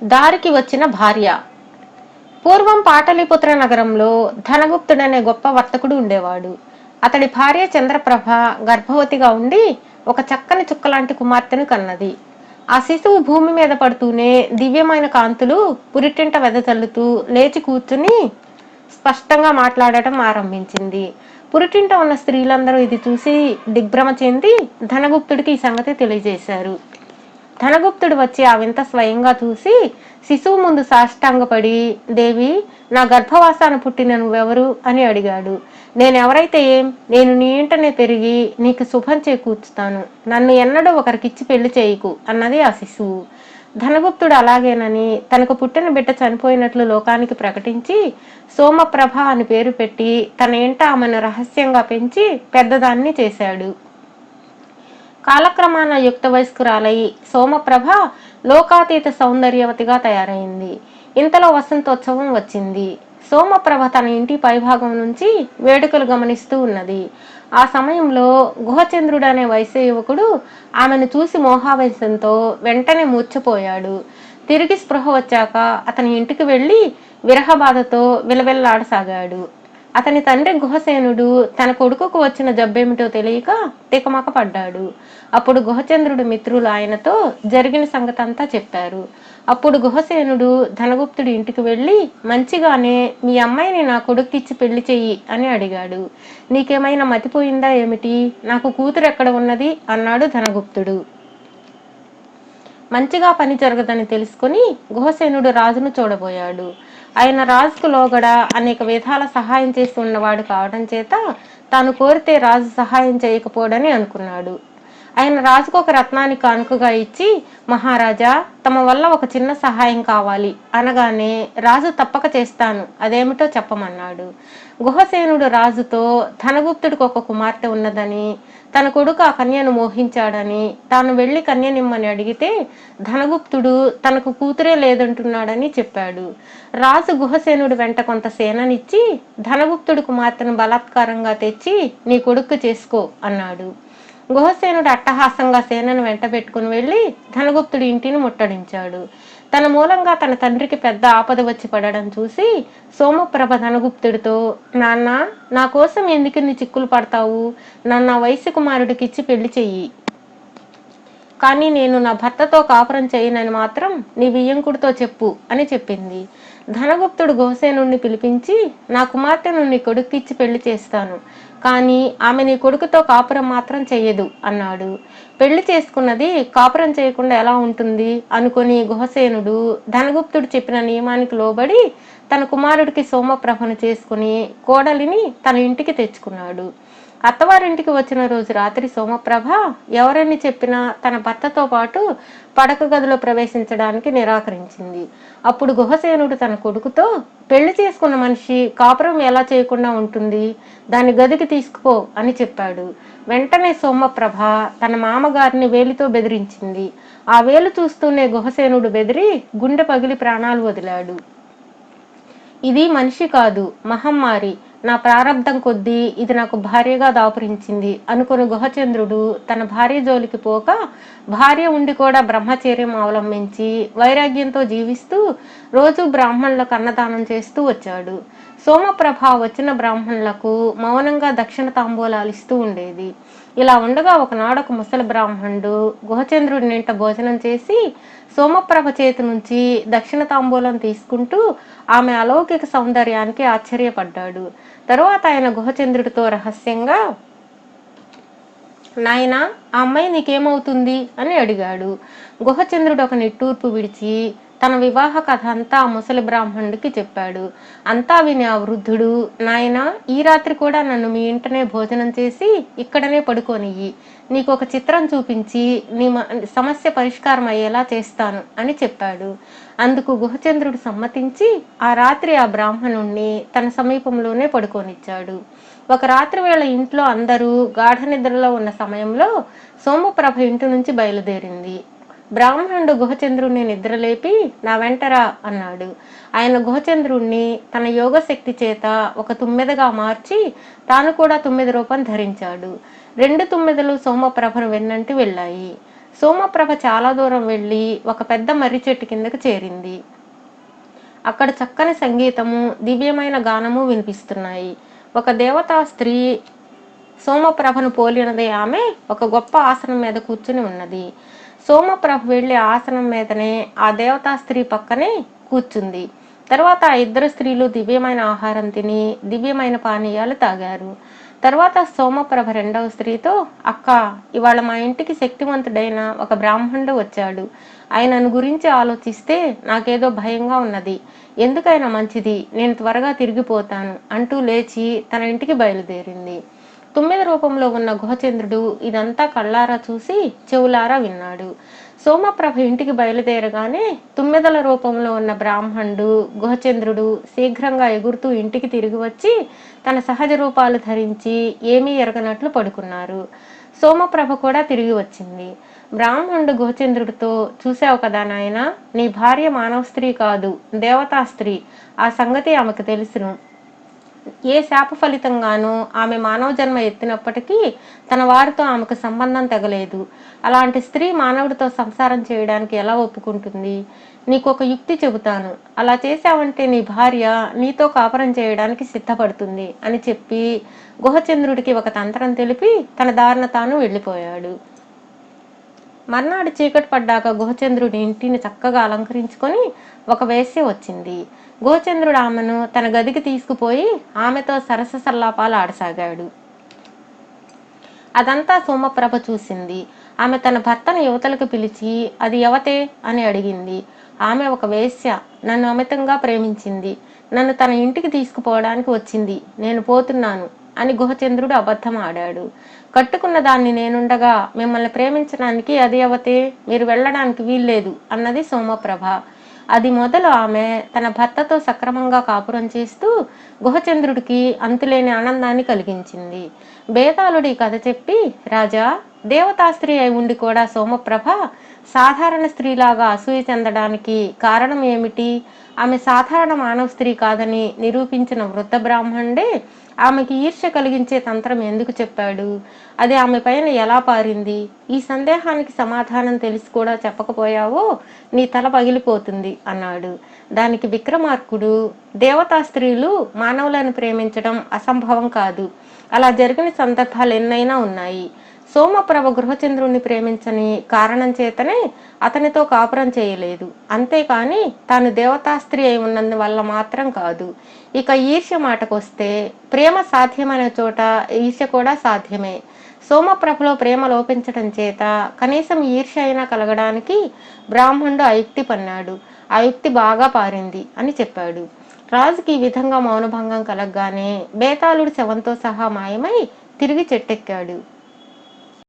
దారికి వచ్చిన భార్య. పూర్వం పాటలీపుత్ర నగరంలో ధనగుప్తుడనే గొప్ప వర్తకుడు ఉండేవాడు. అతడి భార్య చంద్రప్రభ గర్భవతిగా ఉండి ఒక చక్కని చుక్కలాంటి కుమార్తెను కన్నది. ఆ శిశువు భూమి మీద పడుతూనే దివ్యమైన కాంతులు పురిటింట వెదజల్లుతూ లేచి కూర్చుని స్పష్టంగా మాట్లాడటం ఆరంభించింది. పురిటింట ఉన్న స్త్రీలందరూ ఇది చూసి దిగ్భ్రమ చెంది ధనగుప్తుడికి ఈ సంగతి తెలియజేశారు. ధనగుప్తుడు వచ్చి ఆ వింత స్వయంగా చూసి శిశువు ముందు సాష్టాంగపడి, దేవి, నా గర్భవాసాన పుట్టిన నువ్వెవరు అని అడిగాడు. నేనెవరైతే ఏం, నేను నీ ఇంటనే పెరిగి నీకు శుభం చేకూర్చుతాను, నన్ను ఎన్నడూ ఒకరికిచ్చి పెళ్లి చేయకు అన్నది ఆ శిశువు. ధనగుప్తుడు అలాగేనని తనకు పుట్టిన బిడ్డ చనిపోయినట్లు లోకానికి ప్రకటించి సోమప్రభ అని పేరు పెట్టి తన ఇంట ఆమెను రహస్యంగా పెంచి పెద్దదాన్ని చేశాడు. కాలక్రమాన యుక్త వయస్కురాలై సోమప్రభ లోకాతీత సౌందర్యవతిగా తయారైంది. ఇంతలో వసంతోత్సవం వచ్చింది. సోమప్రభ తన ఇంటి పైభాగం నుంచి వేడుకలు గమనిస్తూ ఉన్నది. ఆ సమయంలో గుహచంద్రుడు అనే వైశ్య యువకుడు ఆమెను చూసి మోహావేశంతో వెంటనే మూర్ఛపోయాడు. తిరిగి స్పృహ వచ్చాక అతని ఇంటికి వెళ్లి విరహబాధతో విలవిల్లాడసాగాడు. అతని తండ్రి గుహసేనుడు తన కొడుకుకు వచ్చిన జబ్బేమిటో తెలియక తికమక పడ్డాడు. అప్పుడు గుహచంద్రుడి మిత్రులు ఆయనతో జరిగిన సంగతంతా చెప్పారు. అప్పుడు గుహసేనుడు ధనగుప్తుడి ఇంటికి వెళ్లి మంచిగానే మీ అమ్మాయిని నా కొడుక్కిచ్చి పెళ్లి చెయ్యి అని అడిగాడు. నీకేమైనా మతిపోయిందా ఏమిటి, నాకు కూతురు ఎక్కడ ఉన్నది అన్నాడు ధనగుప్తుడు. మంచిగా పని జరగదని తెలుసుకుని గుహసేనుడు రాజును చూడబోయాడు. ఆయన రాజుకు లోగడ అనేక విధాల సహాయం చేసి ఉన్నవాడు కావడం చేత తాను కోరితే రాజు సహాయం చేయకపోడని అనుకున్నాడు. ఆయన రాజుకు ఒక రత్నాన్ని కానుకగా ఇచ్చి, మహారాజా, తమ వల్ల ఒక చిన్న సహాయం కావాలి అనగానే రాజు తప్పక చేస్తాను, అదేమిటో చెప్పమన్నాడు. గుహసేనుడు రాజుతో ధనగుప్తుడికి ఒక కుమార్తె ఉన్నదని, తన కొడుకు ఆ కన్యను మోహించాడని, తాను వెళ్లి కన్యనిమ్మని అడిగితే ధనగుప్తుడు తనకు కూతురే లేదంటున్నాడని చెప్పాడు. రాజు గుహసేనుడు వెంట కొంత సేననిచ్చి ధనగుప్తుడి కుమార్తెను బలాత్కారంగా తెచ్చి నీ కొడుకు చేసుకో అన్నాడు. గుహసేనుడు అట్టహాసంగా సేనను వెంట పెట్టుకుని వెళ్లి ధనగుప్తుడి ఇంటిని ముట్టడించాడు. తన మూలంగా తన తండ్రికి పెద్ద ఆపద వచ్చి పడడం చూసి సోమప్రభ ధనగుప్తుడితో, నాన్న, నా కోసం ఎందుకిన్ని చిక్కులు పడతావు, నన్ను వైశ్య కుమారుడికి ఇచ్చి పెళ్లి చెయ్యి, కానీ నేను నా భర్తతో కాపురం చేయనని మాత్రం నీ వియ్యంకుడితో చెప్పు అని చెప్పింది. ధనగుప్తుడు గుహసేనుడిని పిలిపించి, నా కుమార్తెను నీ కొడుక్కిచ్చి పెళ్లి చేస్తాను, కానీ ఆమె నీ కొడుకుతో కాపురం మాత్రం చెయ్యదు అన్నాడు. పెళ్లి చేసుకున్నది కాపురం చేయకుండా ఎలా ఉంటుంది అనుకుని గుహసేనుడు ధనగుప్తుడు చెప్పిన నియమానికి లోబడి తన కుమారుడికి సోమప్రభను చేసుకుని కోడలిని తన ఇంటికి తెచ్చుకున్నాడు. అత్తవారింటికి వచ్చిన రోజు రాత్రి సోమప్రభ ఎవరని చెప్పినా తన భర్తతో పాటు పడక గదిలో ప్రవేశించడానికి నిరాకరించింది. అప్పుడు గుహసేనుడు తన కొడుకుతో, పెళ్లి చేసుకున్న మనిషి కాపురం ఎలా చేయకుండా ఉంటుంది, దాని గదికి తీసుకుపో అని చెప్పాడు. వెంటనే సోమప్రభ తన మామగారిని వేలితో బెదిరించింది. ఆ వేలు చూస్తూనే గుహసేనుడు బెదిరి గుండె పగిలి ప్రాణాలు వదిలాడు. ఇది మనిషి కాదు, మహమ్మారి, నా ప్రారంధం కొద్దీ ఇది నాకు భార్యగా దాపురించింది అనుకుని గుహచంద్రుడు తన భార్య జోలికి పోక భార్య ఉండి కూడా బ్రహ్మచర్యం అవలంబించి వైరాగ్యంతో జీవిస్తూ రోజు బ్రాహ్మణులకు అన్నదానం చేస్తూ వచ్చాడు. సోమప్రభ వచ్చిన బ్రాహ్మణులకు మౌనంగా దక్షిణ తాంబూలాలు ఇస్తూ ఉండేది. ఇలా ఉండగా ఒకనాడు ఒక ముసలి బ్రాహ్మణుడు గుహచంద్రుడి నింట భోజనం చేసి సోమప్రభ చేతి నుంచి దక్షిణ తాంబూలం తీసుకుంటూ ఆమె అలౌకిక సౌందర్యానికి ఆశ్చర్యపడ్డాడు. తరువాత ఆయన గుహచంద్రుడితో రహస్యంగా, నాయనా, ఆ అమ్మాయి నీకేమవుతుంది అని అడిగాడు. గుహచంద్రుడు ఒక నిట్టూర్పు విడిచి తన వివాహ కథ అంతా ఆ ముసలి బ్రాహ్మణుడికి చెప్పాడు. అంతా విని ఆ వృద్ధుడు, నాయనా, ఈ రాత్రి కూడా నన్ను మీ ఇంటనే భోజనం చేసి ఇక్కడనే పడుకోనియ్యి, నీకు ఒక చిత్రం చూపించి నీ సమస్య పరిష్కారం అయ్యేలా చేస్తాను అని చెప్పాడు. అందుకు గుహచంద్రుడు సమ్మతించి ఆ రాత్రి ఆ బ్రాహ్మణుణ్ణి తన సమీపంలోనే పడుకోనిచ్చాడు. ఒక రాత్రి వేళ ఇంట్లో అందరూ గాఢ నిద్రలో ఉన్న సమయంలో సోమప్రభ ఇంటి నుంచి బయలుదేరింది. బ్రాహ్మణుడు గుహచంద్రుణ్ణి నిద్రలేపి నా వెంటరా అన్నాడు. ఆయన గుహచంద్రుణ్ణి తన యోగశక్తి చేత ఒక తుమ్మెదగా మార్చి తాను కూడా తుమ్మెద రూపం ధరించాడు. 2 తుమ్మెదలు సోమప్రభను వెన్నంటి వెళ్ళాయి. సోమప్రభ చాలా దూరం వెళ్ళి ఒక పెద్ద మర్రి చెట్టు కిందకు చేరింది. అక్కడ చక్కని సంగీతము, దివ్యమైన గానము వినిపిస్తున్నాయి. ఒక దేవతా స్త్రీ సోమప్రభను పోలినదే ఆమె ఒక గొప్ప ఆసనం మీద కూర్చుని ఉన్నది. సోమప్రభ వెళ్ళి ఆసనం మీదనే ఆ దేవతా స్త్రీ పక్కనే కూర్చుంది. తర్వాత ఆ ఇద్దరు స్త్రీలు దివ్యమైన ఆహారం తిని దివ్యమైన పానీయాలు తాగారు. తర్వాత సోమప్రభ రెండవ స్త్రీతో, అక్క, ఇవాళ మా ఇంటికి శక్తివంతుడైన ఒక బ్రాహ్మణుడు వచ్చాడు. ఆయనను గురించి ఆలోచిస్తే నాకేదో భయంగా ఉన్నది. ఎందుకైనా మంచిది, నేను త్వరగా తిరిగిపోతాను అంటూ లేచి తన ఇంటికి బయలుదేరింది. తుమ్మెద రూపంలో ఉన్న గుహచంద్రుడు ఇదంతా కళ్ళారా చూసి చెవులారా విన్నాడు. సోమప్రభ ఇంటికి బయలుదేరగానే తుమ్మెదల రూపంలో ఉన్న బ్రాహ్మణుడు, గుహచంద్రుడు శీఘ్రంగా ఎగురుతూ ఇంటికి తిరిగి వచ్చి తన సహజ రూపాలు ధరించి ఏమీ ఎరగనట్లు పడుకున్నారు. సోమప్రభ కూడా తిరిగి వచ్చింది. బ్రాహ్మణుడు గుహచంద్రుడితో, చూసావు కదా నాయనా, నీ భార్య మానవ స్త్రీ కాదు, దేవతా స్త్రీ. ఆ సంగతి ఆమెకు తెలుసును. ఏ శాప ఫలితంగానూ ఆమె మానవ జన్మ ఎత్తినప్పటికీ తన వారితో ఆమెకు సంబంధం తెగలేదు. అలాంటి స్త్రీ మానవుడితో సంసారం చేయడానికి ఎలా ఒప్పుకుంటుంది? నీకొక యుక్తి చెబుతాను. అలా చేశావంటే నీ భార్య నీతో కాపురం చేయడానికి సిద్ధపడుతుంది అని చెప్పి గుహచంద్రుడికి ఒక తంత్రం తెలిపి తన దారిన తాను వెళ్ళిపోయాడు. మర్నాడు చీకటి పడ్డాక గుహచంద్రుడి ఇంటిని చక్కగా అలంకరించుకొని ఒక వేశ్య వచ్చింది. గుహచంద్రుడు ఆమెను తన గదికి తీసుకుపోయి ఆమెతో సరస సల్లాపాలు ఆడసాగాడు. అదంతా సోమప్రభ చూసింది. ఆమె తన భర్తను యువతలకు పిలిచి, అది ఎవతే అని అడిగింది. ఆమె ఒక వేశ్య, నన్ను అమితంగా ప్రేమించింది. నన్ను తన ఇంటికి తీసుకుపోవడానికి వచ్చింది. నేను పోతున్నాను అని గుహచంద్రుడు అబద్ధం ఆడాడు. కట్టుకున్న దాన్ని నేనుండగా మిమ్మల్ని ప్రేమించడానికి అది అవతే, మీరు వెళ్ళడానికి వీల్లేదు అన్నది సోమప్రభ. అది మొదలు ఆమె తన భర్తతో సక్రమంగా కాపురం చేస్తూ గుహచంద్రుడికి అంతులేని ఆనందాన్ని కలిగించింది. బేతాళుడి కథ చెప్పి, రాజా, దేవతా స్త్రీ అయి ఉండి కూడా సోమప్రభ సాధారణ స్త్రీలాగా అసూయ చెందడానికి కారణం ఏమిటి? ఆమె సాధారణ మానవ స్త్రీ కాదని నిరూపించిన వృద్ధ బ్రాహ్మణుడే ఆమెకి ఈర్ష్య కలిగించే తంత్రం ఎందుకు చెప్పాడు? అది ఆమె పైన ఎలా పారింది? ఈ సందేహానికి సమాధానం తెలిసి కూడా చెప్పకపోయావో నీ తల పగిలిపోతుంది అన్నాడు. దానికి విక్రమార్కుడు, దేవతా స్త్రీలు మానవులను ప్రేమించడం అసంభవం కాదు. అలా జరిగిన సందర్భాలు ఎన్నైనా ఉన్నాయి. సోమప్రభ గృహచంద్రుణ్ణి ప్రేమించని కారణం చేతనే అతనితో కాపురం చేయలేదు. అంతేకాని తాను దేవతా స్త్రీ అయి ఉన్నందువల్ల మాత్రం కాదు. ఇక ఈర్ష్య మాటకొస్తే, ప్రేమ సాధ్యమైన చోట ఈర్ష్య కూడా సాధ్యమే. సోమప్రభలో ప్రేమ లోపించడం చేత కనీసం ఈర్ష్య అయినా కలగడానికి బ్రాహ్మణుడు ఆ యుక్తి పన్నాడు. ఆ యుక్తి బాగా పారింది అని చెప్పాడు. రాజుకి ఈ విధంగా మౌనభంగం కలగగానే బేతాళుడు శవంతో సహా మాయమై తిరిగి చెట్టెక్కాడు.